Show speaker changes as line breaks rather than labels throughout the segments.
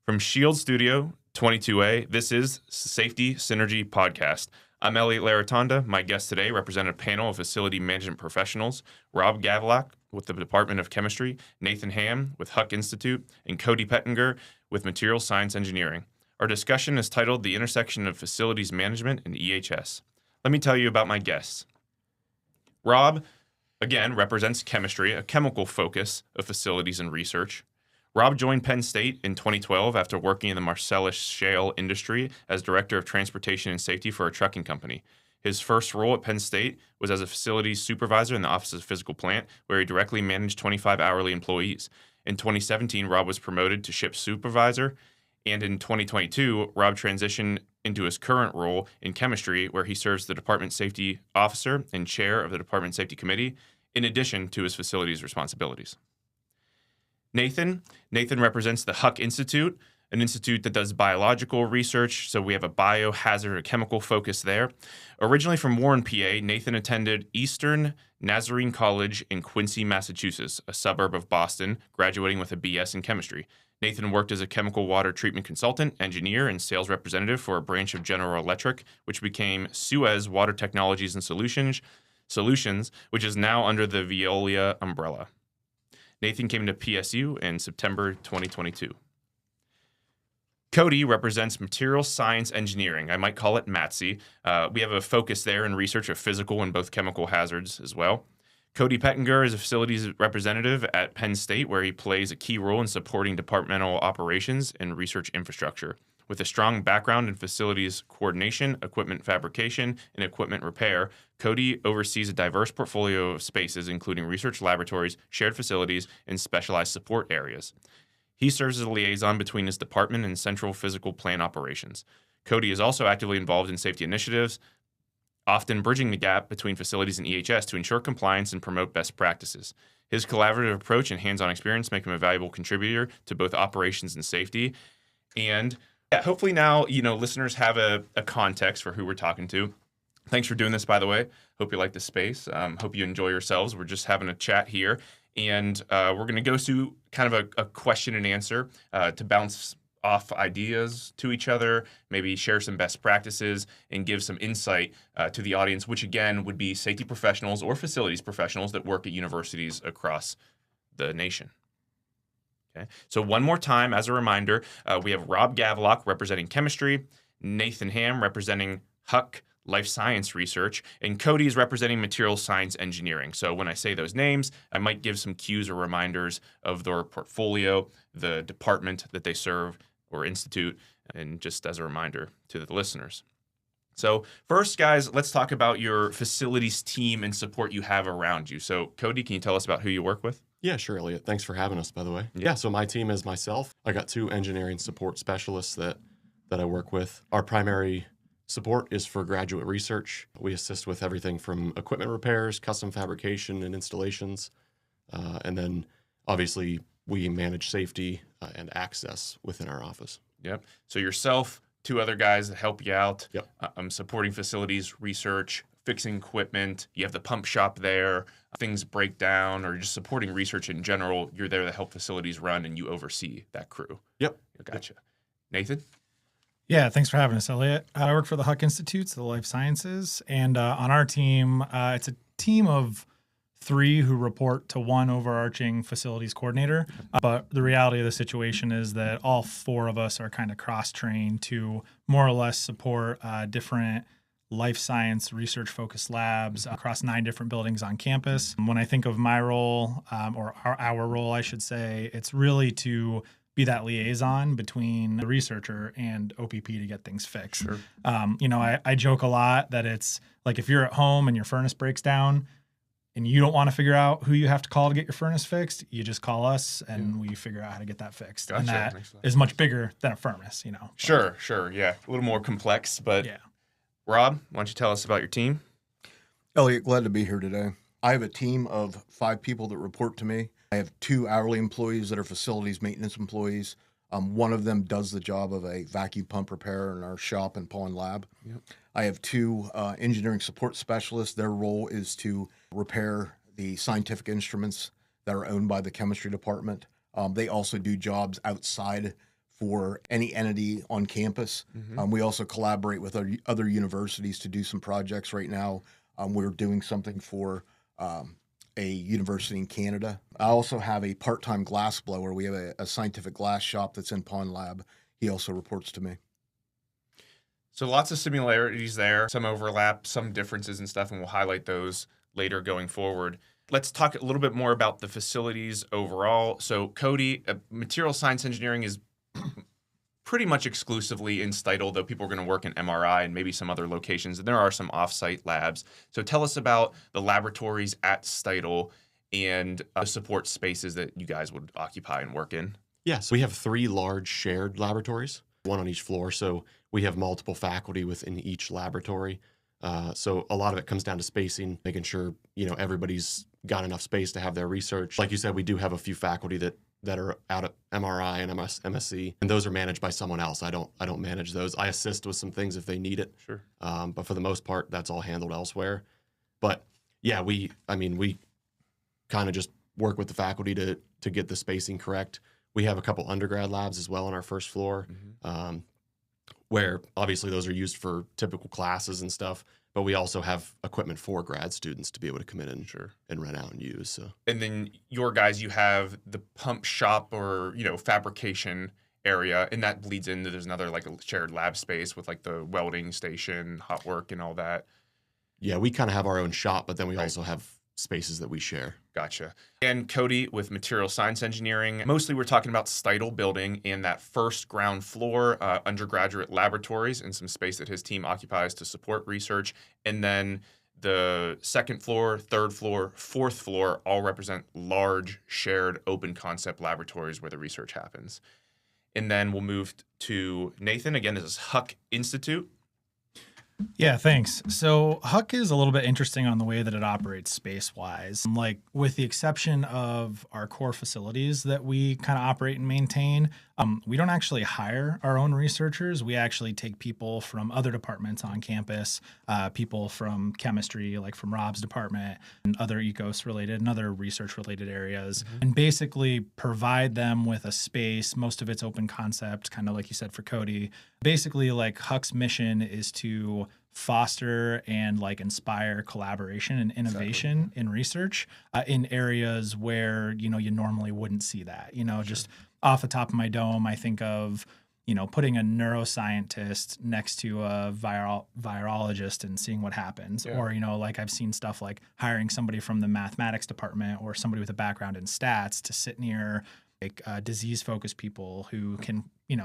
From Shield Studio 22A, this is Safety Synergy Podcast. I'm Elliot Laratonda. My guest today represent a panel of facility management professionals, Rob Gavlock with the Department of Chemistry, Nathan Hamm with Huck Institute, and Cody Pettenger with Material Science Engineering. Our discussion is titled The Intersection of Facilities Management and EHS. Let me tell you about my guests. Rob, again, represents chemistry, a chemical focus of facilities and research. Rob joined Penn State in 2012 after working in the Marcellus shale industry as Director of Transportation and Safety for a trucking company. His first role at Penn State was as a facilities supervisor in the Office of Physical Plant, where he directly managed 25 hourly employees. In 2017, Rob was promoted to ship supervisor, and in 2022, Rob transitioned into his current role in chemistry, where he serves the Department Safety Officer and Chair of the Department Safety Committee, in addition to his facilities responsibilities. Nathan represents the Huck Institute, an institute that does biological research, so we have a biohazard or chemical focus there. Originally from Warren, PA, Nathan attended Eastern Nazarene College in Quincy, Massachusetts, a suburb of Boston, graduating with a BS in chemistry. Nathan worked as a chemical water treatment consultant, engineer, and sales representative for a branch of General Electric, which became Suez Water Technologies and Solutions, which is now under the Veolia umbrella. Nathan came to PSU in September 2022. Cody represents Material Science Engineering. I might call it MATSE. We have a focus there in research of physical and both chemical hazards as well. Cody Pettenger is a facilities representative at Penn State, where he plays a key role in supporting departmental operations and research infrastructure. With a strong background in facilities coordination, equipment fabrication, and equipment repair, Cody oversees a diverse portfolio of spaces, including research laboratories, shared facilities, and specialized support areas. He serves as a liaison between his department and central physical plant operations. Cody is also actively involved in safety initiatives, often bridging the gap between facilities and EHS to ensure compliance and promote best practices. His collaborative approach and hands-on experience make him a valuable contributor to both operations and safety. And hopefully now, listeners have a context for who we're talking to. Thanks for doing this, by the way. Hope you like the space. Hope you enjoy yourselves. We're just having a chat here. And we're going to go through kind of a question and answer to bounce off ideas to each other, maybe share some best practices, and give some insight to the audience, which again would be safety professionals or facilities professionals that work at universities across the nation. Okay. So one more time, as a reminder, we have Rob Gavlock representing chemistry, Nathan Hamm representing Huck Life Science Research, and Cody is representing Material Science Engineering. So when I say those names, I might give some cues or reminders of their portfolio, the department that they serve or institute, and just as a reminder to the listeners. So first, guys, let's talk about your facilities team and support you have around you. So Cody, can you tell us about who you work with?
Yeah, sure, Elliot. Thanks for having us, by the way. Yeah, so my team is myself. I got 2 engineering support specialists that I work with. Our primary support is for graduate research. We assist with everything from equipment repairs, custom fabrication, and installations. And then, obviously, we manage safety and access within our office.
Yep. So yourself, 2 other guys that help you out.
Yep.
I'm supporting facilities, research, fixing equipment. You have the pump shop there. Things break down, or just supporting research in general. You're there to help facilities run, and you oversee that crew.
Yep.
Gotcha. Nathan?
Yeah, thanks for having us, Elliot. I work for the Huck Institute, the Life Sciences, and on our team, it's a team of 3 who report to one overarching facilities coordinator. But the reality of the situation is that all 4 of us are kind of cross-trained to more or less support different life science research-focused labs across 9 different buildings on campus. When I think of my role, or our role, I should say, it's really to be that liaison between the researcher and OPP to get things fixed.
Sure.
I joke a lot that it's like if you're at home and your furnace breaks down and you don't want to figure out who you have to call to get your furnace fixed, you just call us and we figure out how to get that fixed.
Gotcha.
And that is much bigger than a furnace,
Sure. Yeah. A little more complex, but
yeah.
Rob, why don't you tell us about your team?
Elliot, glad to be here today. I have a team of 5 people that report to me. I have 2 hourly employees that are facilities maintenance employees. One of them does the job of a vacuum pump repair in our shop and Pawn Lab.
Yep.
I have 2 engineering support specialists. Their role is to repair the scientific instruments that are owned by the chemistry department. They also do jobs outside for any entity on campus. We also collaborate with other universities to do some projects right now. We're doing something for a university in Canada. I also have a part-time glass blower. We have a scientific glass shop that's in Pond Lab. He also reports to me.
So lots of similarities there, some overlap, some differences and stuff, and we'll highlight those later going forward. Let's talk a little bit more about the facilities overall. So Cody, material science engineering is pretty much exclusively in Steitel, though people are going to work in MRI and maybe some other locations, and there are some off-site labs. So tell us about the laboratories at Steitel and the support spaces that you guys would occupy and work in.
Yeah, so we have 3 large shared laboratories, one on each floor. So we have multiple faculty within each laboratory. So a lot of it comes down to spacing, making sure, everybody's got enough space to have their research. Like you said, we do have a few faculty that are out at MRI and MSc, and those are managed by someone else. I don't manage those. I assist with some things if they need it.
Sure.
But for the most part, that's all handled elsewhere. But yeah, we kind of just work with the faculty to get the spacing correct. We have a couple undergrad labs as well on our first floor, where obviously those are used for typical classes and stuff. But we also have equipment for grad students to be able to come in and rent out and use. So.
And then your guys, you have the pump shop or, fabrication area, and that bleeds into, there's another like a shared lab space with like the welding station, hot work and all that.
Yeah, we kind of have our own shop, but then we also have spaces that we share.
Gotcha. And Cody with material science engineering, mostly we're talking about Steitel building and that first ground floor undergraduate laboratories and some space that his team occupies to support research. And then the second floor, third floor, fourth floor all represent large shared open concept laboratories where the research happens. And then we'll move to Nathan. Again, this is Huck Institute.
Yeah, thanks. So Huck is a little bit interesting on the way that it operates space-wise. Like, with the exception of our core facilities that we kind of operate and maintain, we don't actually hire our own researchers. We actually take people from other departments on campus, people from chemistry, like from Rob's department, and other ecos-related and other research-related areas, and basically provide them with a space. Most of it's open concept, kind of like you said for Cody. Basically, like, Huck's mission is to foster and like inspire collaboration and innovation in research in areas where, you normally wouldn't see that. Just off the top of my dome, I think of, putting a neuroscientist next to a virologist and seeing what happens. Yeah. Or, like I've seen stuff like hiring somebody from the mathematics department or somebody with a background in stats to sit near like disease-focused people who can,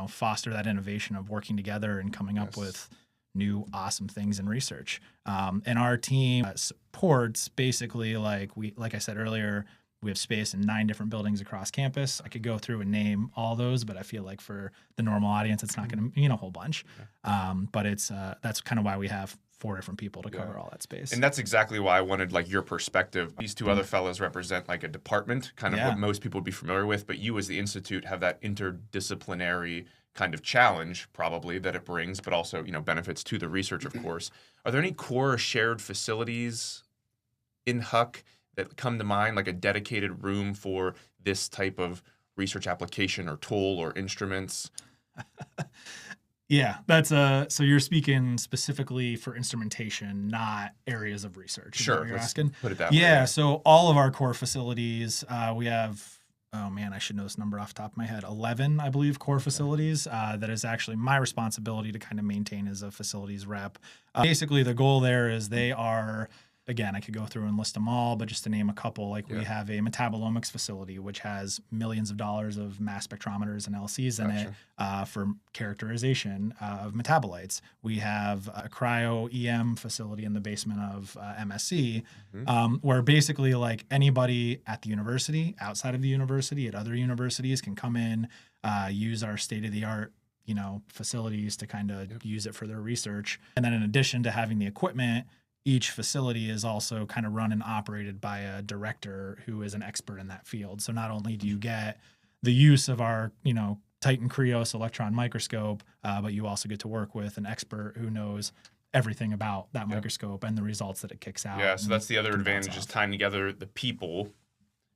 foster that innovation of working together and coming up with new awesome things in research. And our team supports basically, like I said earlier, we have space in 9 different buildings across campus. I could go through and name all those, but I feel like for the normal audience, it's not going to mean a whole bunch. But it's that's kind of why we have 4 different people to cover all that space.
And that's exactly why I wanted like your perspective. These 2 other fellows represent like a department, kind of what most people would be familiar with, but you as the Institute have that interdisciplinary kind of challenge probably that it brings, but also, benefits to the research, of course. Are there any core shared facilities in Huck that come to mind, like a dedicated room for this type of research application or tool or instruments?
Yeah, that's so you're speaking specifically for instrumentation, not areas of research.
Sure,
you're asking.
Put it that way.
Yeah, so all of our core facilities, we have, oh man, I should know this number off the top of my head, 11, I believe, core facilities. That is actually my responsibility to kind of maintain as a facilities rep. Basically, the goal there is they are, again, I could go through and list them all, but just to name a couple, we have a metabolomics facility, which has millions of dollars of mass spectrometers and LCs in it for characterization of metabolites. We have a cryo-EM facility in the basement of MSc, where basically like anybody at the university, outside of the university, at other universities can come in, use our state-of-the-art facilities to kind of use it for their research. And then in addition to having the equipment, each facility is also kind of run and operated by a director who is an expert in that field. So not only do you get the use of our, Titan Krios electron microscope, but you also get to work with an expert who knows everything about that microscope and the results that it kicks out.
Yeah, so that's the other advantage, is tying together the people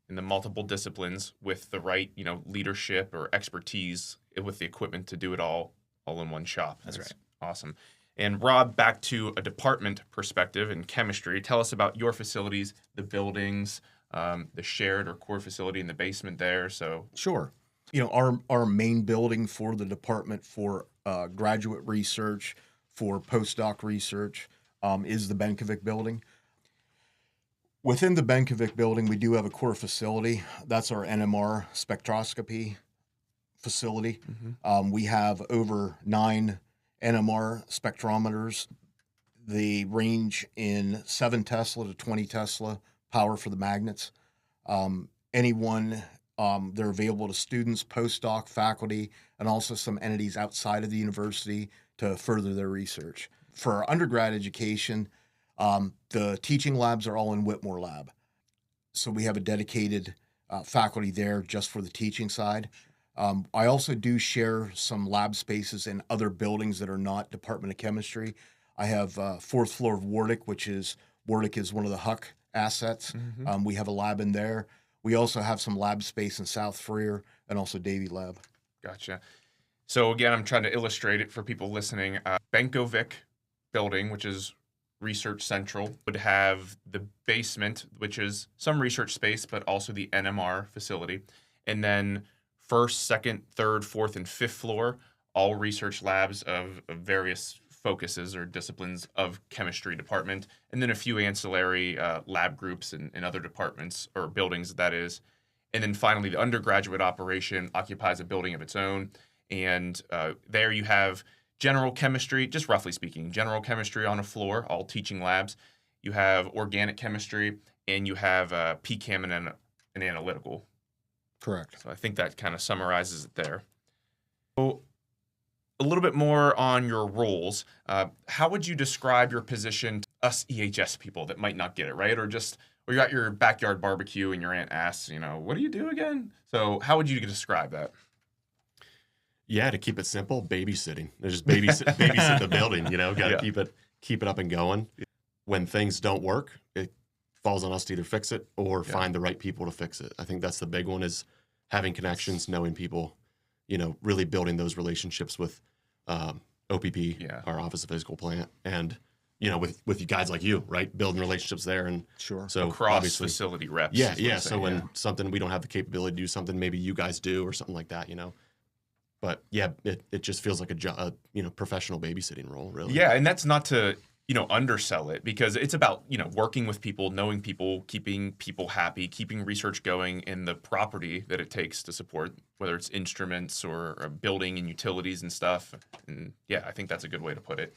in the multiple disciplines with the right, leadership or expertise with the equipment to do it all in one shop.
That's right.
Awesome. And Rob, back to a department perspective in chemistry. Tell us about your facilities, the buildings, the shared or core facility in the basement there. So
Sure. Our main building for the department for graduate research, for postdoc research, is the Benkovic building. Within the Benkovic building, we do have a core facility. That's our NMR spectroscopy facility. We have over 9 NMR spectrometers. They range in 7 Tesla to 20 Tesla power for the magnets. They're available to students, postdoc, faculty, and also some entities outside of the university to further their research. For our undergrad education, the teaching labs are all in Whitmore Lab. So we have a dedicated faculty there just for the teaching side. I also do share some lab spaces in other buildings that are not Department of Chemistry. I have 4th floor of Wardick, Wardick is one of the Huck assets. We have a lab in there. We also have some lab space in South Freer and also Davie Lab.
Gotcha. So again, I'm trying to illustrate it for people listening. Benkovic building, which is Research Central, would have the basement, which is some research space, but also the NMR facility. And then 1st, 2nd, 3rd, 4th, and 5th floor, all research labs of various focuses or disciplines of chemistry department. And then a few ancillary lab groups in other departments or buildings, that is. And then finally, the undergraduate operation occupies a building of its own. And there you have general chemistry, just roughly speaking, general chemistry on a floor, all teaching labs. You have organic chemistry, and you have PCAM and analytical.
Correct.
So I think that kind of summarizes it there. So a little bit more on your roles. How would you describe your position to us EHS people that might not get it, right? Or you're at your backyard barbecue and your aunt asks, what do you do again? So how would you describe that?
Yeah, to keep it simple, babysitting. There's just babysit the building, got to keep it up and going. When things don't work, it falls on us to either fix it or find the right people to fix it. I think that's the big one, is having connections, knowing people, really building those relationships with OPP, our Office of Physical Plant, and with you guys like you, right? Building relationships there, and
sure.
So
cross facility reps.
Yeah. So when something we don't have the capability to do something, maybe you guys do or something like that, But yeah, it just feels like a professional babysitting role, really.
Yeah, and that's not to undersell it, because it's about working with people, knowing people, keeping people happy, keeping research going in the property that it takes to support, whether it's instruments or a building and utilities and stuff. And yeah, I think that's a good way to put it.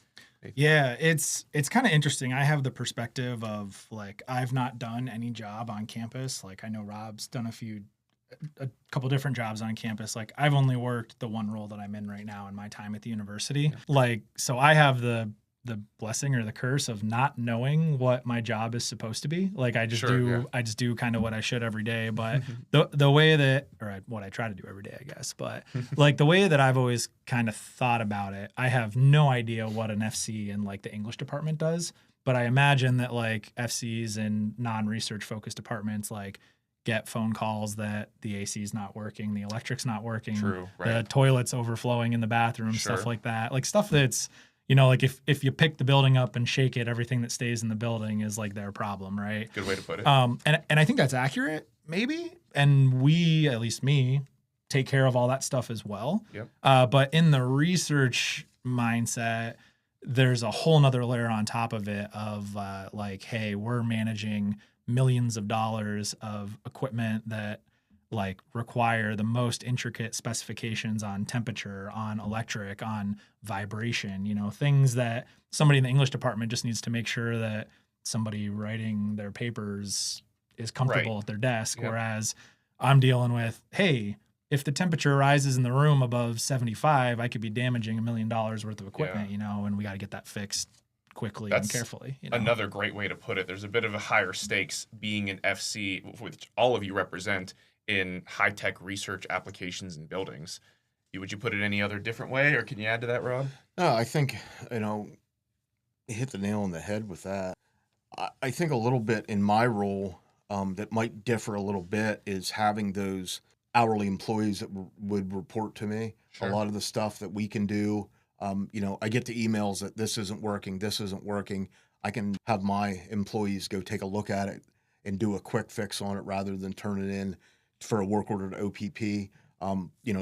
Yeah, it's kind of interesting. I have the perspective of I've not done any job on campus. I know Rob's done a couple different jobs on campus. I've only worked the one role that I'm in right now in my time at the university. So I have the blessing or the curse of not knowing what my job is supposed to be. I just do kind of what I should every day. But the way that, or what I try to do every day, I guess. But the way that I've always kind of thought about it, I have no idea what an FC in the English department does. But I imagine that FCs and non-research focused departments get phone calls that the AC is not working, the electric's not working, the toilet's overflowing in the bathroom, stuff like that. Stuff that's, if you pick the building up and shake it, everything that stays in the building is their problem, right?
Good way to put it.
And I think that's accurate, maybe. And we, at least me, take care of all that stuff as well.
Yep.
But in the research mindset, there's a whole nother layer on top of it of hey, we're managing millions of dollars of equipment that require the most intricate specifications on temperature, on electric, on vibration, things that somebody in the English department just needs to make sure that somebody writing their papers is comfortable at their desk. Yep. Whereas I'm dealing with, hey, if the temperature rises in the room above 75, I could be damaging $1 million worth of equipment, and we got to get that fixed quickly and carefully.
Another great way to put it. There's a bit of a higher stakes being an FC, which all of you represent, in high-tech research applications and buildings. Would you put it any other different way, or can you add to that, Rob?
No, I think, you hit the nail on the head with that. I think a little bit in my role that might differ a little bit is having those hourly employees that would report to me.
Sure.
A lot of the stuff that we can do, I get the emails that this isn't working. I can have my employees go take a look at it and do a quick fix on it rather than turn it in for a work order to OPP.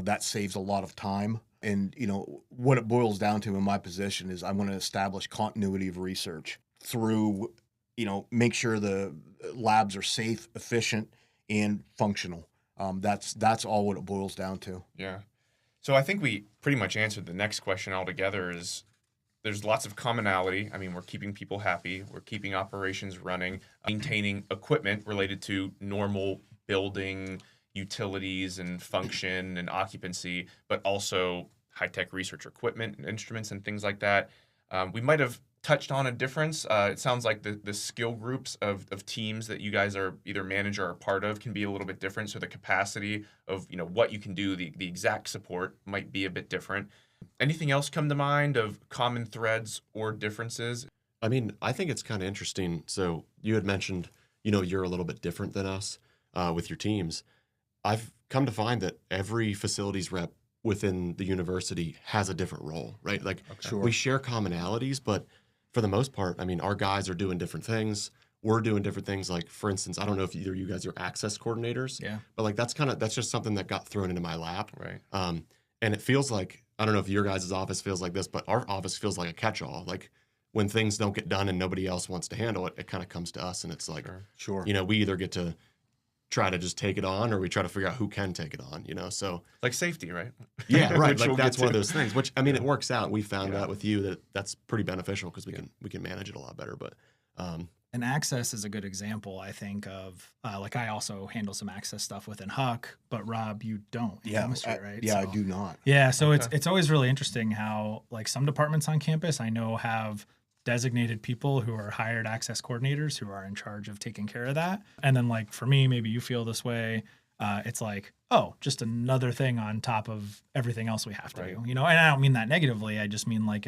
That saves a lot of time. And, what it boils down to in my position is I want to establish continuity of research through, make sure the labs are safe, efficient, and functional. That's all what it boils down to.
Yeah. So I think we pretty much answered the next question altogether. Is there's lots of commonality. I mean, we're keeping people happy. We're keeping operations running, maintaining equipment related to normal building utilities and function and occupancy, but also high-tech research equipment and instruments and things like that. We might have touched on a difference. It sounds like the skill groups of teams that you guys are either manage or are part of can be a little bit different. So the capacity of what you can do, the exact support might be a bit different. Anything else come to mind of common threads or differences?
I mean, I think it's kind of interesting. So you had mentioned, you're a little bit different than us with your teams. I've come to find that every facilities rep within the university has a different role, right? Like
Sure.
we share commonalities, but for the most part, I mean, our guys are doing different things. We're doing different things. Like, for instance, I don't know if either of you guys are access coordinators, but like that's just something that got thrown into my lap.
Right.
And it feels like, I don't know if your guys' office feels like this, but our office feels like a catch-all. Like when things don't get done and nobody else wants to handle it, it kind of comes to us, and it's like,
Sure.
we either get to try to just take it on, or we try to figure out who can take it on, so.
Like safety, right?
Yeah, right.
Which
Like
we'll
that's
get
one of
to.
those things, which, I mean, it works out. We found
Yeah.
out with you that that's pretty beneficial because we can manage it a lot better. But
And access is a good example, I think, of like I also handle some access stuff within Huck, but Rob, you don't in chemistry, right?
Yeah, I
So-
do not.
Yeah, so
Okay.
it's always really interesting how like some departments on campus I know have designated people who are hired access coordinators who are in charge of taking care of that. And then like for me, maybe you feel this way. It's like, oh, just another thing on top of everything else we have to
Right.
do, and I don't mean that negatively. I just mean like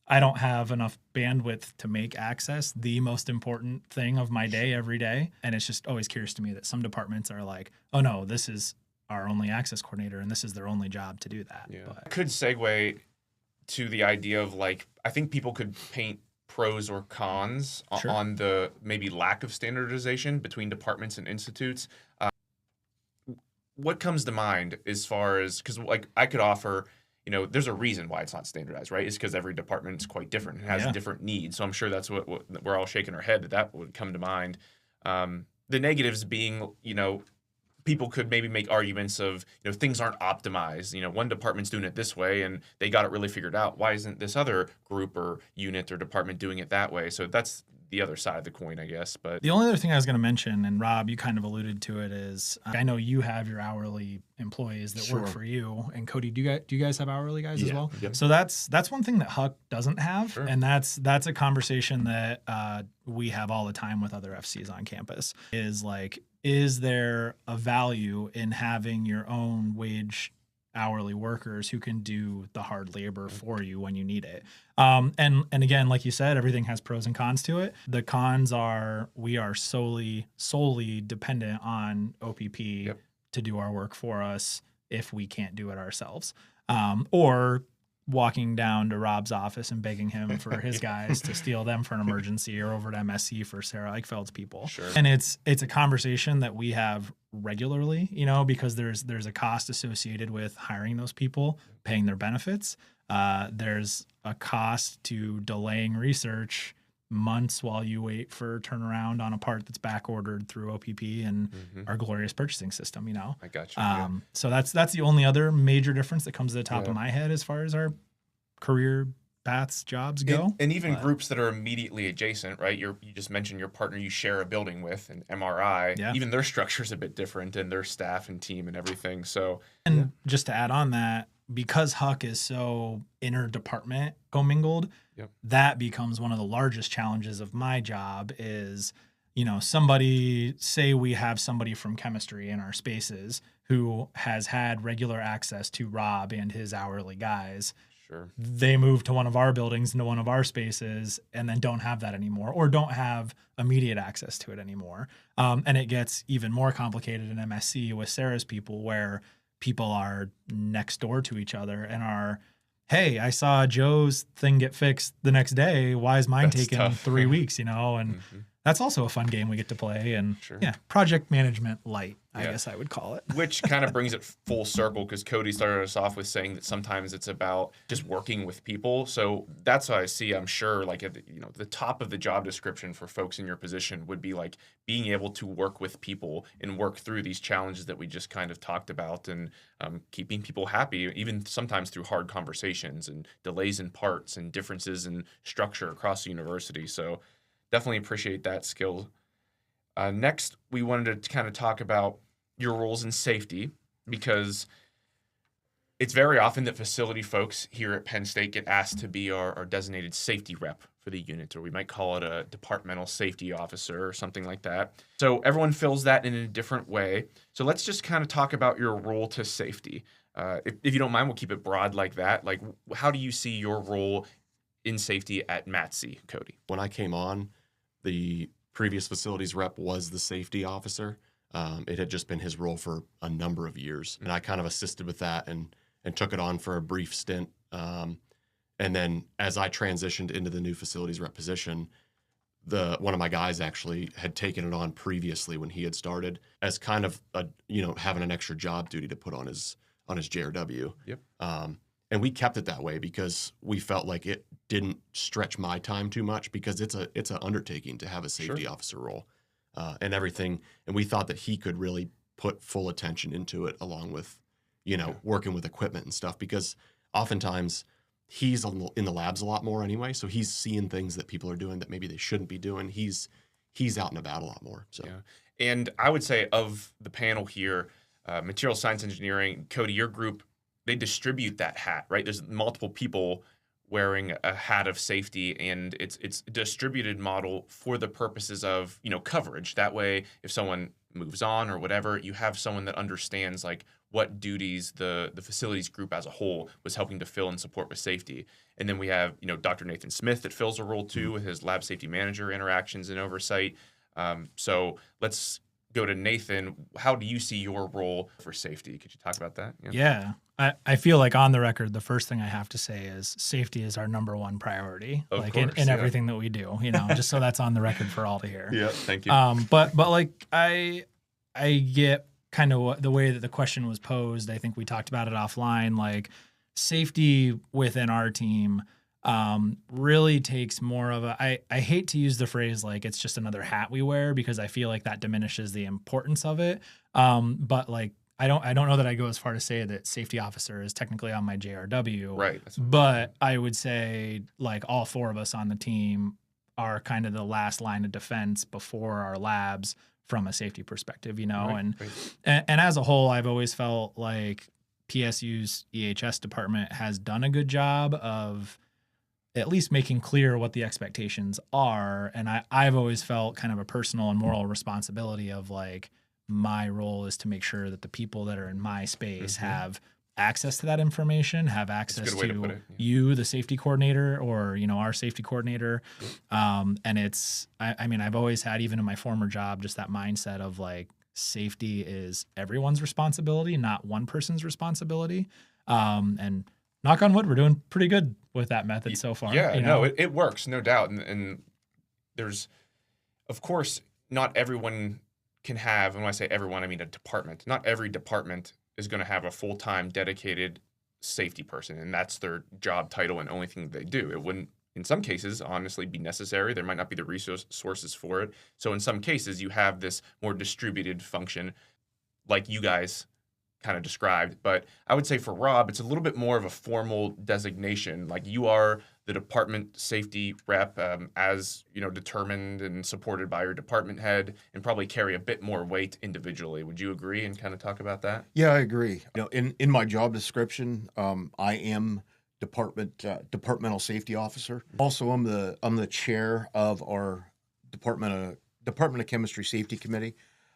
I don't have enough bandwidth to make access the most important thing of my day every day. And it's just always curious to me that some departments are like, oh no, this is our only access coordinator and this is their only job to do that.
Yeah.
But
Could segue to the idea of like, I think people could paint pros or cons
Sure.
on the maybe lack of standardization between departments and institutes. What comes to mind as far as, because like I could offer, there's a reason why it's not standardized, right? It's because every department is quite different and has
Yeah.
different needs. So I'm sure that's what we're all shaking our head that would come to mind. The negatives being, people could maybe make arguments of, things aren't optimized. One department's doing it this way and they got it really figured out. Why isn't this other group or unit or department doing it that way? So that's the other side of the coin, I guess. But
the only other thing I was going to mention, and Rob, you kind of alluded to it, is I know you have your hourly employees that work
Sure.
for you. And Cody, do you guys have hourly guys as
Yeah.
well?
Yep.
So that's one thing that Huck doesn't have,
Sure.
and that's a conversation that we have all the time with other FCs on campus. Is like, is there a value in having your own wage hourly workers who can do the hard labor for you when you need it? And again, like you said, everything has pros and cons to it. The cons are we are solely dependent on OPP
Yep.
to do our work for us if we can't do it ourselves. Or walking down to Rob's office and begging him for his guys to steal them for an emergency, or over to MSC for Sarah Eichfeld's people.
Sure.
And it's a conversation that we have regularly, because there's a cost associated with hiring those people, paying their benefits. There's a cost to delaying research months while you wait for turnaround on a part that's back ordered through OPP and our glorious purchasing system,
I got you.
So that's the only other major difference that comes to the top
Yeah.
of my head as far as our career paths, jobs go.
And even
But-
groups that are immediately adjacent, right? You just mentioned your partner you share a building with, an MRI.
Yeah.
Even their structure is a bit different, and their staff and team and everything. So
And just to add on that, because Huck is so interdepartment commingled,
Yep.
that becomes one of the largest challenges of my job is, say we have somebody from chemistry in our spaces who has had regular access to Rob and his hourly guys.
Sure.
they move to one of our buildings into one of our spaces and then don't have that anymore or don't have immediate access to it anymore. And it gets even more complicated in MSC with Sarah's people, where people are next door to each other and are, hey, I saw Joe's thing get fixed the next day. Why is mine
That's
taking
tough.
3 weeks, And
Mhm.
that's also a fun game we get to play. And
Sure.
yeah, project management light, I
Yeah.
guess I would call it.
Which kind of brings it full circle, because Cody started us off with saying that sometimes it's about just working with people. So that's what I see. I'm sure, like at the top of the job description for folks in your position would be like being able to work with people and work through these challenges that we just kind of talked about, and keeping people happy, even sometimes through hard conversations and delays in parts and differences in structure across the university. So definitely appreciate that skill. Next, we wanted to kind of talk about your roles in safety, because it's very often that facility folks here at Penn State get asked to be our designated safety rep for the unit, or we might call it a departmental safety officer or something like that. So everyone fills that in a different way. So let's just kind of talk about your role to safety. If you don't mind, we'll keep it broad like that. Like, how do you see your role in safety at MATC, Cody?
When I came on, the previous facilities rep was the safety officer. It had just been his role for a number of years, and I kind of assisted with that and took it on for a brief stint. And then as I transitioned into the new facilities rep position, one of my guys actually had taken it on previously when he had started as kind of having an extra job duty to put on his JRW.
Yep.
And we kept it that way because we felt like it didn't stretch my time too much, because it's an undertaking to have a safety
Sure.
officer role and everything. And we thought that he could really put full attention into it, along with, working with equipment and stuff, because oftentimes he's in the labs a lot more anyway. So he's seeing things that people are doing that maybe they shouldn't be doing. He's out and about a lot more. So.
Yeah. And I would say of the panel here, material science engineering, Cody, your group, they distribute that hat, right? There's multiple people wearing a hat of safety, and it's a distributed model for the purposes of, coverage. That way, if someone moves on or whatever, you have someone that understands like what duties the facilities group as a whole was helping to fill and support with safety. And then we have, Dr. Nathan Smith that fills a role too with his lab safety manager interactions and oversight. So let's go to Nathan. How do you see your role for safety? Could you talk about that?
Yeah. I feel like on the record, the first thing I have to say is safety is our number one priority,
Of
like
course,
in
yeah.
everything that we do, just so that's on the record for all to hear.
Yeah, thank you.
But like I get kind of the way that the question was posed. I think we talked about it offline, like safety within our team really takes more of I hate to use the phrase like it's just another hat we wear, because I feel like that diminishes the importance of it. But like I don't know that I go as far to say that safety officer is technically on my JRW.
Right.
But I would say like all four of us on the team are kind of the last line of defense before our labs from a safety perspective,
Right.
And as a whole, I've always felt like PSU's EHS department has done a good job of at least making clear what the expectations are. And I've always felt kind of a personal and moral responsibility of like, my role is to make sure that the people that are in my space have access to that information, have access to you, the safety coordinator, or, our safety coordinator. And it's, I mean, I've always had, even in my former job, just that mindset of like, safety is everyone's responsibility, not one person's responsibility. And knock on wood, we're doing pretty good with that method so far.
Yeah, no, it works, no doubt. And there's, of course, not everyone can have, and when I say everyone, I mean a department. Not every department is going to have a full-time dedicated safety person, and that's their job title and only thing they do. It wouldn't, in some cases, honestly be necessary. There might not be the resources for it. So in some cases, you have this more distributed function like you guys kind of described. But I would say for Rob, it's a little bit more of a formal designation. Like you are the department safety rep, as determined and supported by your department head, and probably carry a bit more weight individually. Would you agree and kind of talk about that?
Yeah, I agree. In my job description, I am departmental safety officer. Also, I'm the chair of our Department of Chemistry Safety Committee.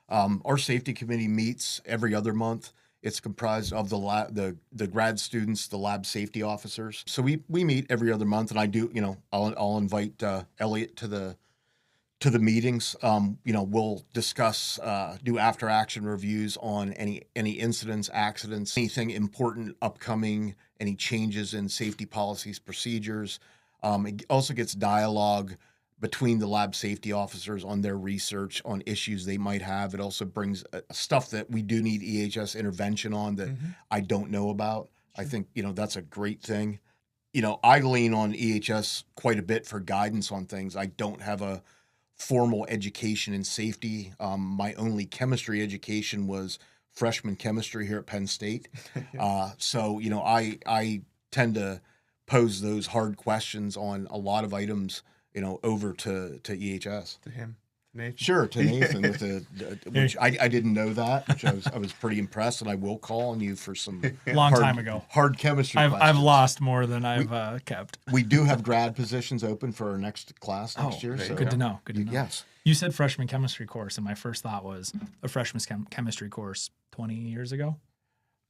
Our safety committee meets every other month, It's comprised of the grad students, the lab safety officers. So we meet every other month, and I do, I'll invite Elliot to the meetings. We'll discuss, do after action reviews on any incidents, accidents, anything important upcoming, any changes in safety policies, procedures. It also gets dialogue between the lab safety officers on their research on issues they might have. It also brings stuff that we do need EHS intervention on that I don't know about. Sure. I think, that's a great thing. I lean on EHS quite a bit for guidance on things. I don't have a formal education in safety. My only chemistry education was freshman chemistry here at Penn State. So, I tend to pose those hard questions on a lot of items, over to EHS.
To him. Nathan.
Sure, to Nathan, which I didn't know that, which I was pretty impressed, and I will call on you for some
time ago
hard chemistry
I've
questions.
lost more than I've kept.
We do have grad positions open for our next class next year. So
good to know. Good to know.
Yes.
You said freshman chemistry course, and my first thought was a freshman chemistry course 20 years ago.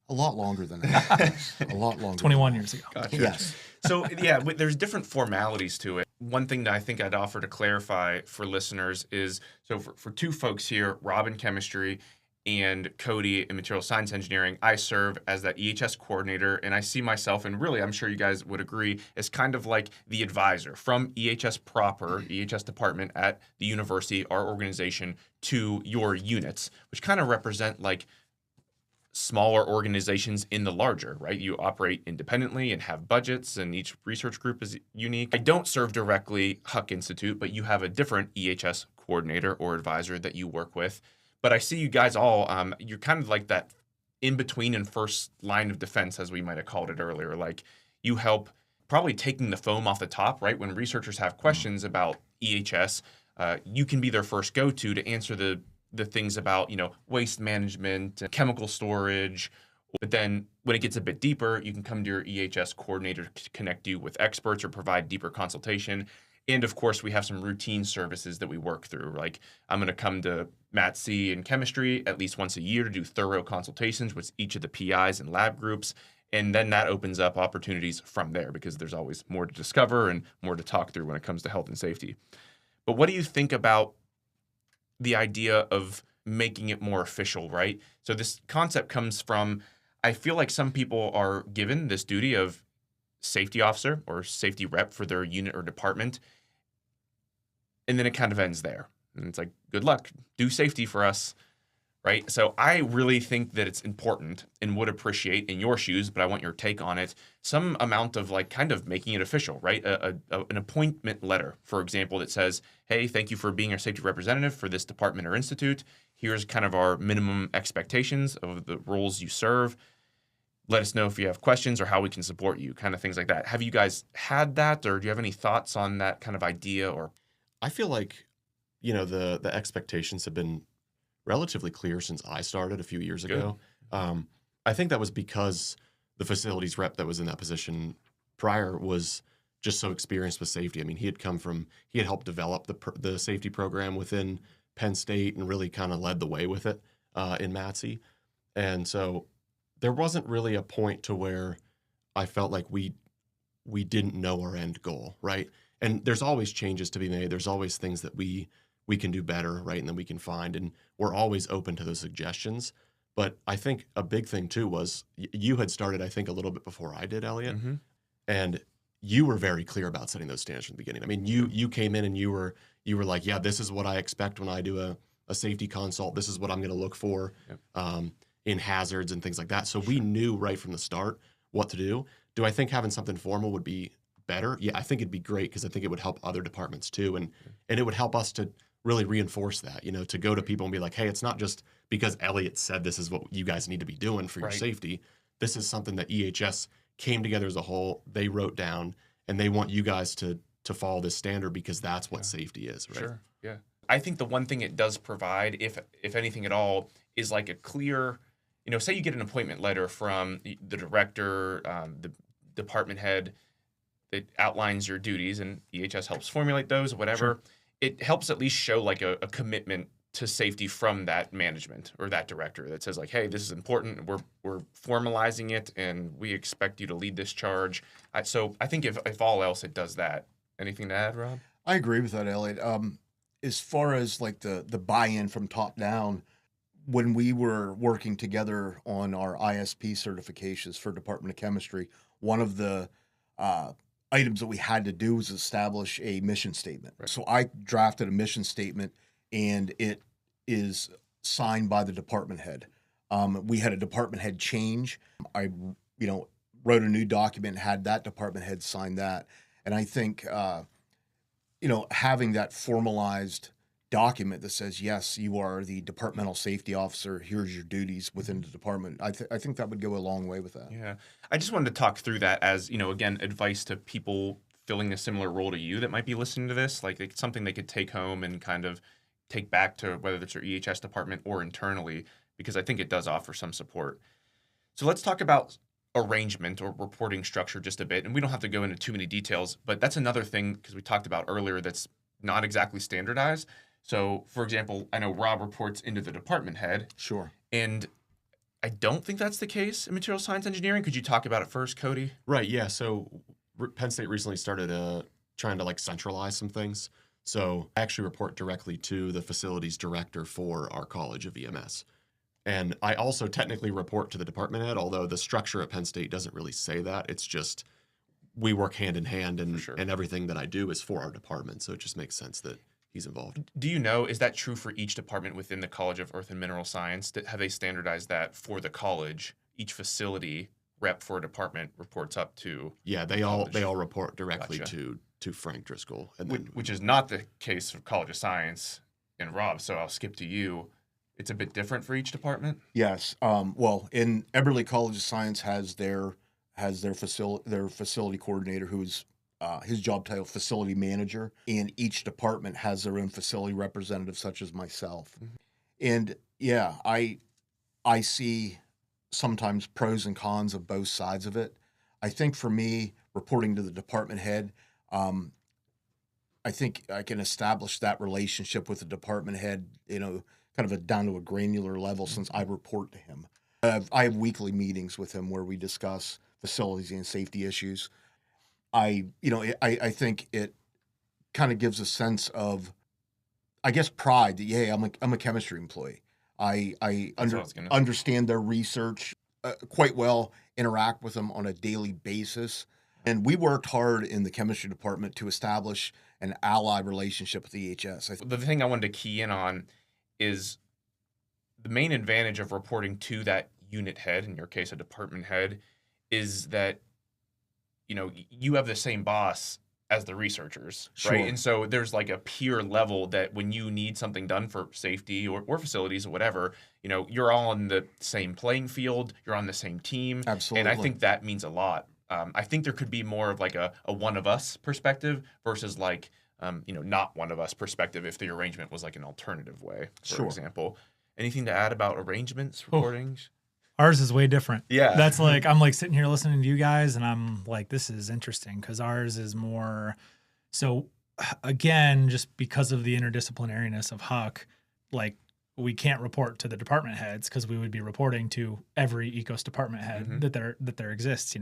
A lot longer than that. A lot longer.
21 years ago.
Gotcha.
Yes.
So, there's different formalities to it. One thing that I think I'd offer to clarify for listeners is, so for two folks here, Rob in chemistry and Cody in material science engineering, I serve as that EHS coordinator, and I see myself, and really I'm sure you guys would agree, as kind of like the advisor from EHS proper, EHS department at the university, our organization, to your units, which kind of represent like smaller organizations in the larger, right? You operate independently and have budgets, and each research group is unique. I don't serve directly Huck Institute, but you have a different EHS coordinator or advisor that you work with. But I see you guys all, you're kind of like that in between and first line of defense, as we might have called it earlier. Like you help probably taking the foam off the top, right? When researchers have questions about EHS, you can be their first go-to to answer the things about, waste management, chemical storage. But then when it gets a bit deeper, you can come to your EHS coordinator to connect you with experts or provide deeper consultation. And of course, we have some routine services that we work through. Like I'm going to come to Matt C in chemistry at least once a year to do thorough consultations with each of the PIs and lab groups. And then that opens up opportunities from there because there's always more to discover and more to talk through when it comes to health and safety. But what do you think about the idea of making it more official, right? So this concept comes from, I feel like some people are given this duty of safety officer or safety rep for their unit or department, and then it kind of ends there. And it's like, good luck, do safety for us, right? So I really think that it's important and would appreciate in your shoes, but I want your take on it, some amount of like kind of making it official, right? An appointment letter, for example, that says, hey, thank you for being our safety representative for this department or institute. Here's kind of our minimum expectations of the roles you serve. Let us know if you have questions or how we can support you, kind of things like that. Have you guys had that, or do you have any thoughts on that kind of idea? Or
I feel like, the expectations have been relatively clear since I started a few years ago. I think that was because the facilities rep that was in that position prior was just so experienced with safety. I mean, he had helped develop the safety program within Penn State and really kind of led the way with it in MATSE. And so there wasn't really a point to where I felt like we didn't know our end goal, right? And there's always changes to be made. There's always things that we can do better, right? And then we can find, and we're always open to those suggestions. But I think a big thing too was you had started, I think, a little bit before I did, Elliot. Mm-hmm. And you were very clear about setting those standards from the beginning. I mean, you came in and you were like, yeah, this is what I expect when I do a safety consult. This is what I'm going to look for in hazards and things like that. So we knew right from the start what to do. Do I think having something formal would be better? Yeah, I think it'd be great because I think it would help other departments too. And it would help us to really reinforce that, to go to people and be like, hey, it's not just because Elliot said this is what you guys need to be doing for your safety. This is something that EHS came together as a whole, they wrote down, and they want you guys to follow this standard because that's what safety is, right?
Sure, yeah. I think the one thing it does provide, if anything at all, is like a clear, say you get an appointment letter from the director, the department head that outlines your duties, and EHS helps formulate those, whatever. Sure. It helps at least show like a commitment to safety from that management or that director that says like, hey, this is important. We're formalizing it, and we expect you to lead this charge. So I think if all else, it does that. Anything to add, Rob?
I agree with that, Elliot. As far as like the buy-in from top down, when we were working together on our ISP certifications for Department of Chemistry, one of the items that we had to do was establish a mission statement. Right. So I drafted a mission statement, and it is signed by the department head. We had a department head change. I, wrote a new document, had that department head sign that. And I think, having that formalized document that says, yes, you are the departmental safety officer, here's your duties within the department, I think that would go a long way with that.
Yeah. I just wanted to talk through that as, again, advice to people filling a similar role to you that might be listening to this. Like, it's something they could take home and kind of take back to whether it's your EHS department or internally, because I think it does offer some support. So let's talk about arrangement or reporting structure just a bit. And we don't have to go into too many details, but that's another thing, because we talked about earlier, that's not exactly standardized. So, for example, I know Rob reports into the department head.
Sure.
And I don't think that's the case in material science engineering. Could you talk about it first, Cody?
Right, yeah. So Penn State recently started trying to centralize some things. So I actually report directly to the facilities director for our College of EMS. And I also technically report to the department head, although the structure at Penn State doesn't really say that. It's just we work hand in hand, and everything that I do is for our department. So it just makes sense that he's involved.
Do you know, is that true for each department within the College of Earth and Mineral Science? Have they standardized that for the college? Each facility rep for a department reports up to
they all report directly to Frank Driscoll, and
which is not the case for College of Science and Rob. So I'll skip to you. It's a bit different for each department.
Yes. Well, in Eberly College of Science has their facility coordinator, who's his job title facility manager, and each department has their own facility representative, such as myself. Mm-hmm. And yeah, I see sometimes pros and cons of both sides of it. I think for me, reporting to the department head, I think I can establish that relationship with the department head, kind of down to a granular level, since I report to him. I have weekly meetings with him where we discuss facilities and safety issues. I think it kind of gives a sense of, I guess, pride that, yeah, I'm a chemistry employee. I understand their research quite well, interact with them on a daily basis. And we worked hard in the chemistry department to establish an ally relationship with EHS.
The thing I wanted to key in on is the main advantage of reporting to that unit head, in your case, a department head, is that you have the same boss as the researchers,
sure.
Right? And so there's like a peer level that when you need something done for safety or facilities or whatever, you're all on the same playing field, you're on the same team.
Absolutely.
And I think that means a lot. I think there could be more of like a one of us perspective versus like, not one of us perspective if the arrangement was like an alternative way, for example. Anything to add about arrangements, recordings?
Ours is way different.
Yeah.
That's like, I'm like sitting here listening to you guys and I'm like, this is interesting because ours is more, so again, just because of the interdisciplinariness of Huck, like we can't report to the department heads because we would be reporting to every ECOS department head that there exists,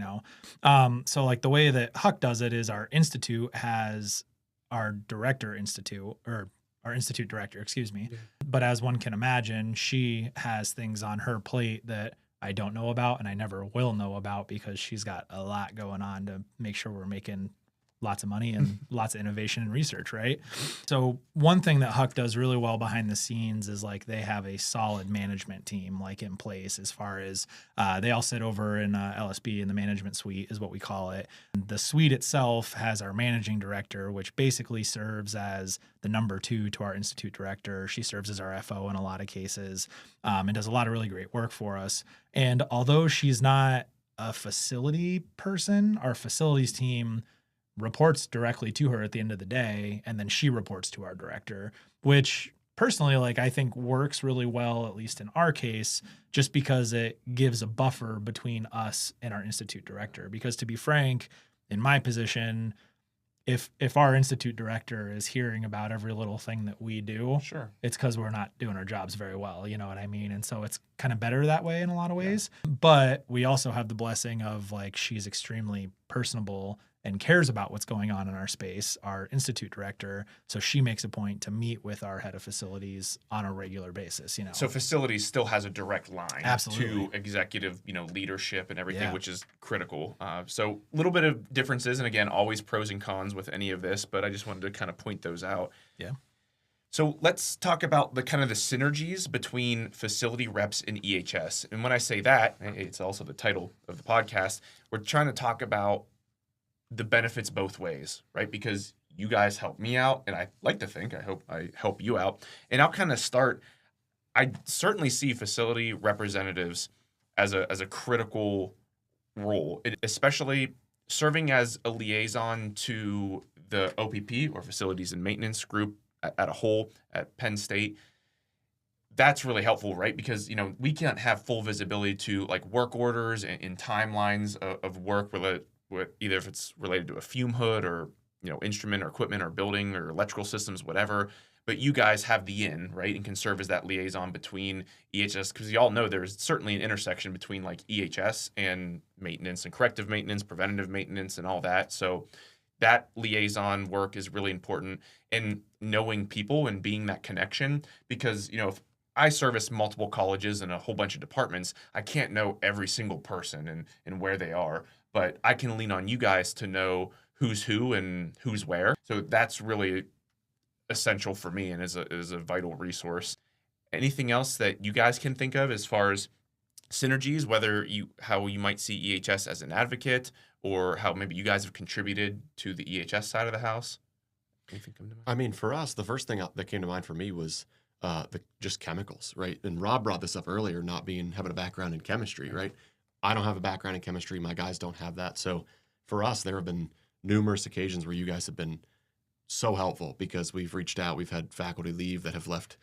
So like the way that Huck does it is our institute has our institute director, excuse me. Yeah. But as one can imagine, she has things on her plate that I don't know about and I never will know about because she's got a lot going on to make sure we're making lots of money and lots of innovation and research, right? So one thing that Huck does really well behind the scenes is like they have a solid management team like in place as far as they all sit over in LSB in the management suite is what we call it. The suite itself has our managing director, which basically serves as the number 2 to our institute director. She serves as our FO in a lot of cases and does a lot of really great work for us. And although she's not a facility person, our facilities team reports directly to her at the end of the day, and then she reports to our director, which personally, like I think works really well, at least in our case, just because it gives a buffer between us and our institute director. Because to be frank, in my position, if our institute director is hearing about every little thing that we do,
Sure.
it's because we're not doing our jobs very well. You know what I mean? And so it's kind of better that way in a lot of ways. But we also have the blessing of like she's extremely personable and cares about what's going on in our space, our institute director. So she makes a point to meet with our head of facilities on a regular basis, you know.
So facilities still has a direct line
Absolutely.
to executive, leadership and everything,
Yeah.
which is critical. So a little bit of differences, and again, always pros and cons with any of this, but I just wanted to kind of point those out.
Yeah.
So let's talk about the kind of the synergies between facility reps and EHS. And when I say that, it's also the title of the podcast, we're trying to talk about the benefits both ways, right? Because you guys help me out, and I like to think, I hope I help you out. And I'll kind of start, I certainly see facility representatives as a critical role, especially serving as a liaison to the OPP, or Facilities and Maintenance Group at a whole at Penn State. That's really helpful, right? Because, we can't have full visibility to like work orders and timelines of work with either if it's related to a fume hood or, instrument or equipment or building or electrical systems, whatever. But you guys have the in, right? And can serve as that liaison between EHS, because you all know there's certainly an intersection between like EHS and maintenance and corrective maintenance, preventative maintenance, and all that. So that liaison work is really important, and knowing people and being that connection, because, if I service multiple colleges and a whole bunch of departments, I can't know every single person and where they are, but I can lean on you guys to know who's who and who's where. So that's really essential for me and is a vital resource. Anything else that you guys can think of as far as synergies, how you might see EHS as an advocate, or how maybe you guys have contributed to the EHS side of the house? Anything come to mind?
I mean, for us, the first thing that came to mind for me was just chemicals, right? And Rob brought this up earlier, having a background in chemistry, right? I don't have a background in chemistry. My guys don't have that. So for us, there have been numerous occasions where you guys have been so helpful, because we've reached out. We've had faculty leave that have left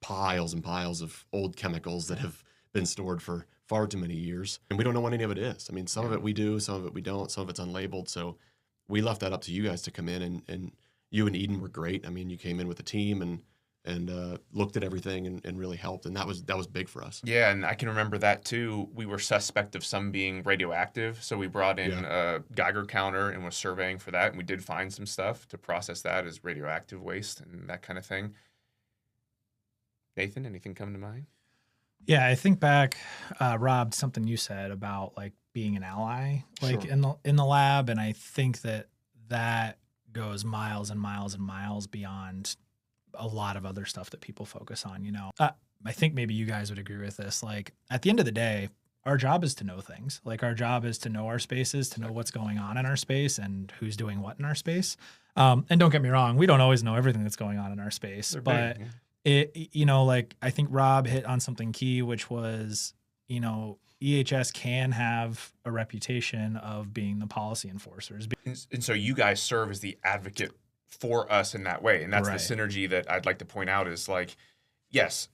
piles and piles of old chemicals that have been stored for far too many years, and we don't know what any of it is. I mean, some of it we do, some of it we don't, some of it's unlabeled. So we left that up to you guys to come in, and you and Eden were great. I mean, you came in with a team and looked at everything and really helped, and that was big for us.
Yeah, and I can remember that too. We were suspect of some being radioactive, so we brought in a Geiger counter and was surveying for that, and we did find some stuff to process that as radioactive waste and that kind of thing. Nathan, anything come to mind?
Yeah, I think back, Rob, something you said about like being an ally, like
Sure.
in the lab, and I think that goes miles and miles and miles beyond a lot of other stuff that people focus on. I think maybe you guys would agree with this. Like at the end of the day, our job is to know things. Like our job is to know our spaces, to know what's going on in our space and who's doing what in our space. And don't get me wrong, we don't always know everything that's going on in our space, but like I think Rob hit on something key, which was, EHS can have a reputation of being the policy enforcers.
And so you guys serve as the advocate for us in that way. And that's
Right.
the synergy that I'd like to point out is like, yes,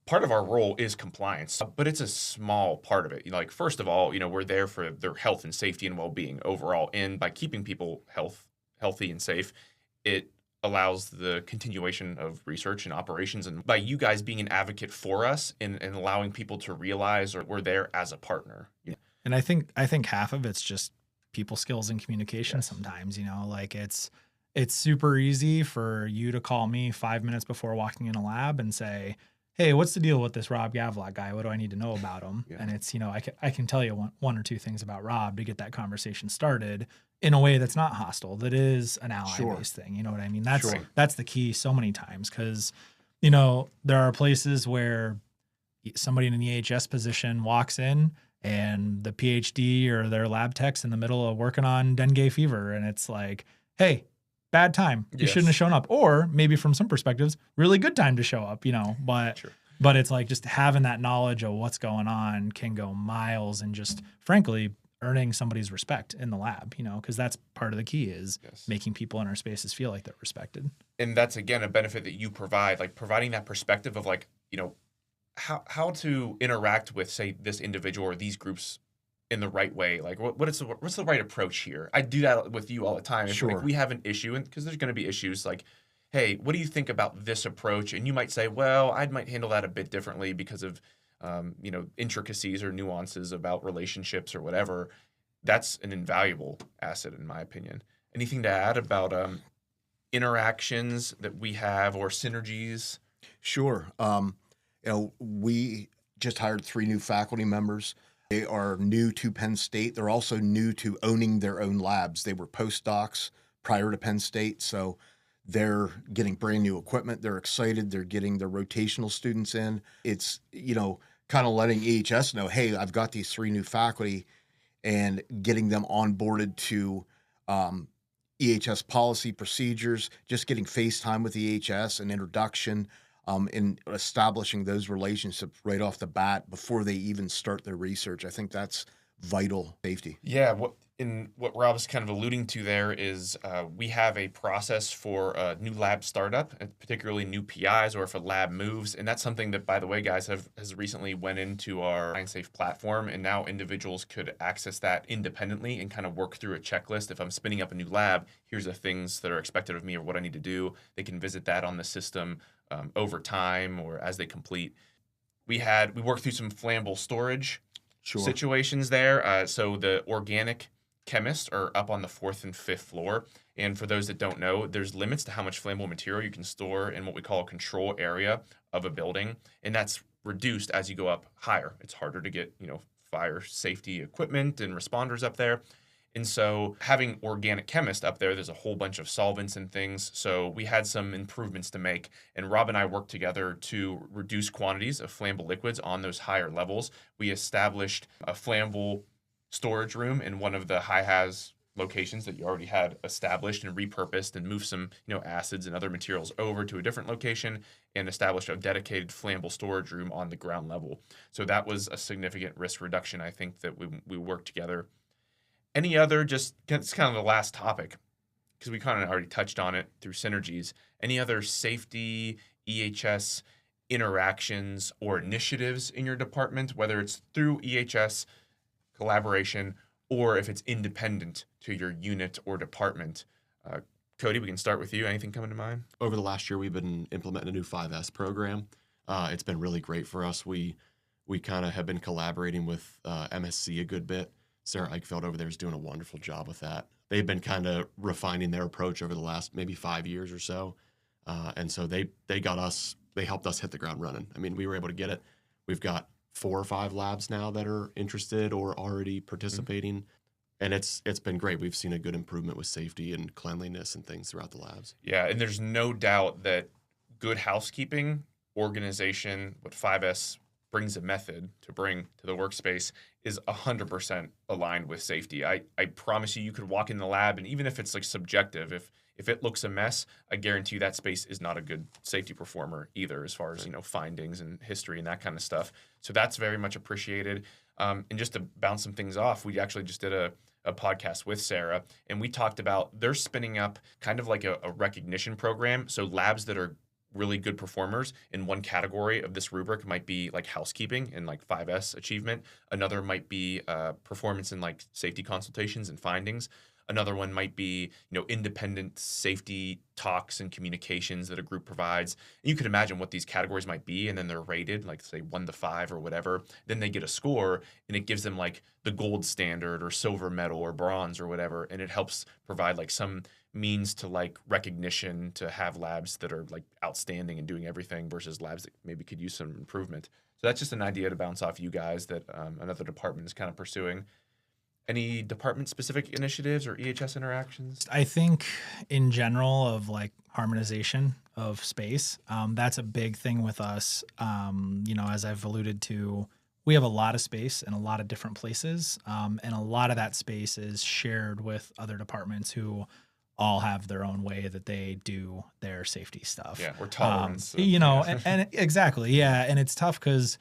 part of our role is compliance, but it's a small part of it. Like, first of all, we're there for their health and safety and well-being overall. And by keeping people healthy and safe, it allows the continuation of research and operations. And by you guys being an advocate for us and allowing people to realize or we're there as a partner.
And I think half of it's just people skills and communication sometimes, like it's super easy for you to call me 5 minutes before walking in a lab and say, hey, what's the deal with this Rob Gavlock guy? What do I need to know about him?
Yeah.
And it's, I can tell you one or two things about Rob to get that conversation started in a way that's not hostile, that is an ally-based thing. You know what I mean? That's the key so many times, because, there are places where somebody in an EHS position walks in and the PhD or their lab tech's in the middle of working on dengue fever. And it's like, hey, bad time. You shouldn't have shown up. Or maybe from some perspectives, really good time to show up, but it's like just having that knowledge of what's going on can go miles and just frankly earning somebody's respect in the lab, because that's part of the key is making people in our spaces feel like they're respected.
And that's, again, a benefit that you provide, like providing that perspective of like, how to interact with, say, this individual or these groups in the right way? Like, what's the right approach here? I do that with you all the time. If
Sure.
like, we have an issue, and because there's going to be issues, like, hey, what do you think about this approach? And you might say, well, I might handle that a bit differently because of intricacies or nuances about relationships or whatever. That's an invaluable asset, in my opinion. Anything to add about interactions that we have or synergies?
Sure. We just hired 3 new faculty members. They are new to Penn State. They're also new to owning their own labs. They were postdocs prior to Penn State, so they're getting brand new equipment. They're excited. They're getting their rotational students in. It's, kind of letting EHS know, hey, I've got these 3 new faculty, and getting them onboarded to EHS policy procedures, just getting FaceTime with EHS, an introduction, in establishing those relationships right off the bat before they even start their research. I think that's vital safety.
Yeah, what Rob's kind of alluding to there is we have a process for a new lab startup, and particularly new PIs, or if a lab moves. And that's something that, by the way, guys, has recently went into our ScienceSafe platform, and now individuals could access that independently and kind of work through a checklist. If I'm spinning up a new lab, here's the things that are expected of me or what I need to do. They can visit that on the system over time or as they complete. We worked through some flammable storage situations there. So the organic chemists are up on the 4th and 5th floor. And for those that don't know, there's limits to how much flammable material you can store in what we call a control area of a building. And that's reduced as you go up higher. It's harder to get, fire safety equipment and responders up there. And so having organic chemists up there, there's a whole bunch of solvents and things. So we had some improvements to make. And Rob and I worked together to reduce quantities of flammable liquids on those higher levels. We established a flammable storage room in one of the high-haz locations that you already had established and repurposed, and moved some acids and other materials over to a different location and established a dedicated flammable storage room on the ground level. So that was a significant risk reduction, I think, that we worked together. Any other, it's kind of the last topic, because we kind of already touched on it through synergies. Any other safety, EHS interactions or initiatives in your department, whether it's through EHS collaboration or if it's independent to your unit or department? Cody, we can start with you. Anything coming to mind?
Over the last year, we've been implementing a new 5S program. It's been really great for us. We kind of have been collaborating with MSC a good bit. Sarah Eichfeld over there is doing a wonderful job with that. They've been kind of refining their approach over the last maybe 5 years or so. And so they helped us hit the ground running. I mean, we were able to get it. We've got 4 or 5 labs now that are interested or already participating. Mm-hmm. And it's been great. We've seen a good improvement with safety and cleanliness and things throughout the labs.
Yeah, and there's no doubt that good housekeeping, organization, what 5S brings a method to bring to the workspace is 100% aligned with safety. I promise you could walk in the lab, and even if it's like subjective, if it looks a mess, I guarantee you that space is not a good safety performer either, as far as findings and history and that kind of stuff. So that's very much appreciated. And just to bounce some things off, we actually just did a podcast with Sarah, and we talked about they're spinning up kind of like a recognition program. So labs that are really good performers in one category of this rubric might be like housekeeping and like 5S achievement. Another might be performance in like safety consultations and findings. Another one might be, independent safety talks and communications that a group provides. And you could imagine what these categories might be, and then they're rated, like say 1 to 5 or whatever. Then they get a score, and it gives them like the gold standard or silver medal or bronze or whatever. And it helps provide like some means to like recognition to have labs that are like outstanding and doing everything versus labs that maybe could use some improvement. So that's just an idea to bounce off you guys that another department is kind of pursuing. Any department-specific initiatives or EHS interactions?
I think in general of like harmonization of space, that's a big thing with us. As I've alluded to, we have a lot of space in a lot of different places, and a lot of that space is shared with other departments who all have their own way that they do their safety stuff.
Yeah, we're tolerance.
And exactly, yeah. And it's tough because,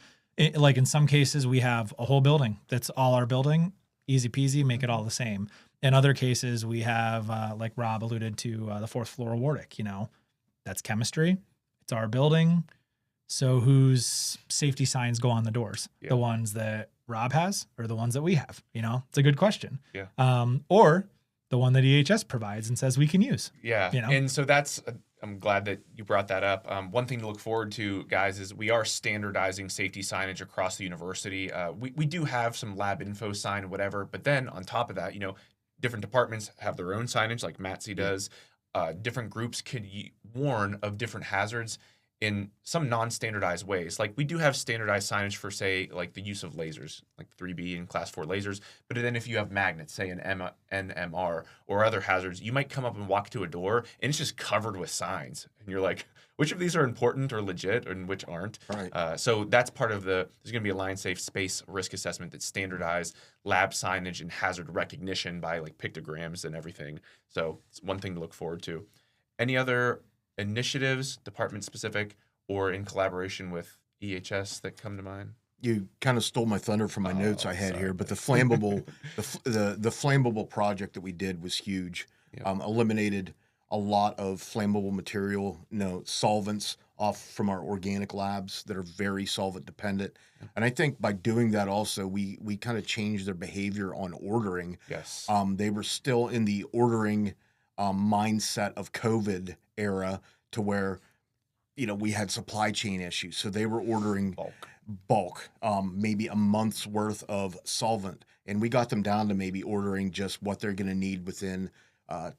like in some cases, we have a whole building that's all our building. Easy peasy, make it all the same. In other cases, we have, like Rob alluded to, the 4th floor aortic, that's chemistry. It's our building. So whose safety signs go on the doors? Yeah. The ones that Rob has or the ones that we have? It's a good question.
Yeah.
Or the one that EHS provides and says we can use.
Yeah. And so I'm glad that you brought that up. One thing to look forward to, guys, is we are standardizing safety signage across the university. We do have some lab info sign, whatever, but then on top of that, different departments have their own signage, like MATSI does. Different groups could warn of different hazards in some non-standardized ways. Like we do have standardized signage for, say, like the use of lasers, like 3B and class 4 lasers. But then if you have magnets, say an NMR or other hazards, you might come up and walk to a door and it's just covered with signs. And you're like, which of these are important or legit and which aren't?
Right.
So that's part of there's going to be a line safe space risk assessment that's standardized lab signage and hazard recognition by like pictograms and everything. So it's one thing to look forward to. Any other initiatives, department specific, or in collaboration with EHS that come to mind?
You kind of stole my thunder from my notes I had here, but the flammable, the flammable project that we did was huge.
Yep.
Eliminated a lot of flammable material, solvents off from our organic labs that are very solvent dependent. Yep. And I think by doing that also, we kind of changed their behavior on ordering.
Yes.
They were still in the ordering mindset of COVID era to where, we had supply chain issues. So they were ordering bulk, maybe a month's worth of solvent. And we got them down to maybe ordering just what they're going to need within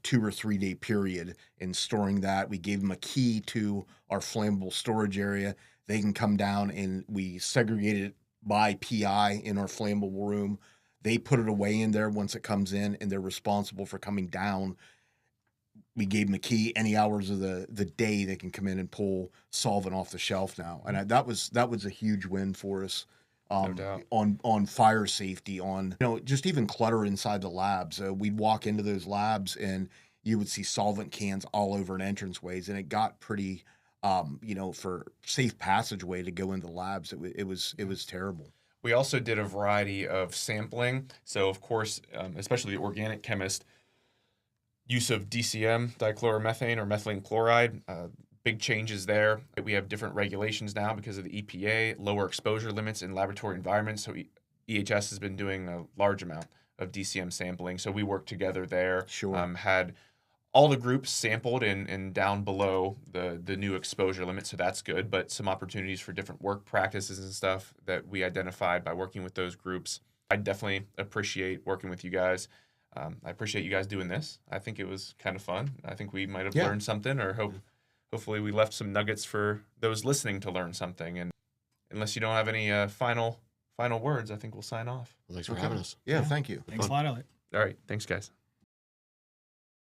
2 or 3 day period and storing that. We gave them a key to our flammable storage area. They can come down and we segregated it by PI in our flammable room. They put it away in there once it comes in and they're responsible for coming down. We gave them a key. Any hours of the day, they can come in and pull solvent off the shelf now, and that was a huge win for us.
No doubt.
On fire safety, on just even clutter inside the labs. We'd walk into those labs and you would see solvent cans all over an entranceways, and it got pretty, for safe passageway to go into the labs. It was terrible.
We also did a variety of sampling. So of course, especially the organic chemist. Use of DCM, dichloromethane or methylene chloride, big changes there. We have different regulations now because of the EPA, lower exposure limits in laboratory environments. So EHS has been doing a large amount of DCM sampling. So we worked together there.
Sure.
Had all the groups sampled and down below the new exposure limit. So that's good, but some opportunities for different work practices and stuff that we identified by working with those groups. I definitely appreciate working with you guys. I appreciate you guys doing this. I think it was kind of fun. I think we might have learned something, or hopefully we left some nuggets for those listening to learn something. And unless you don't have any final words, I think we'll sign off.
Well, thanks for having us.
Yeah, thank you.
Thanks a lot, Elliot.
All right. Thanks, guys.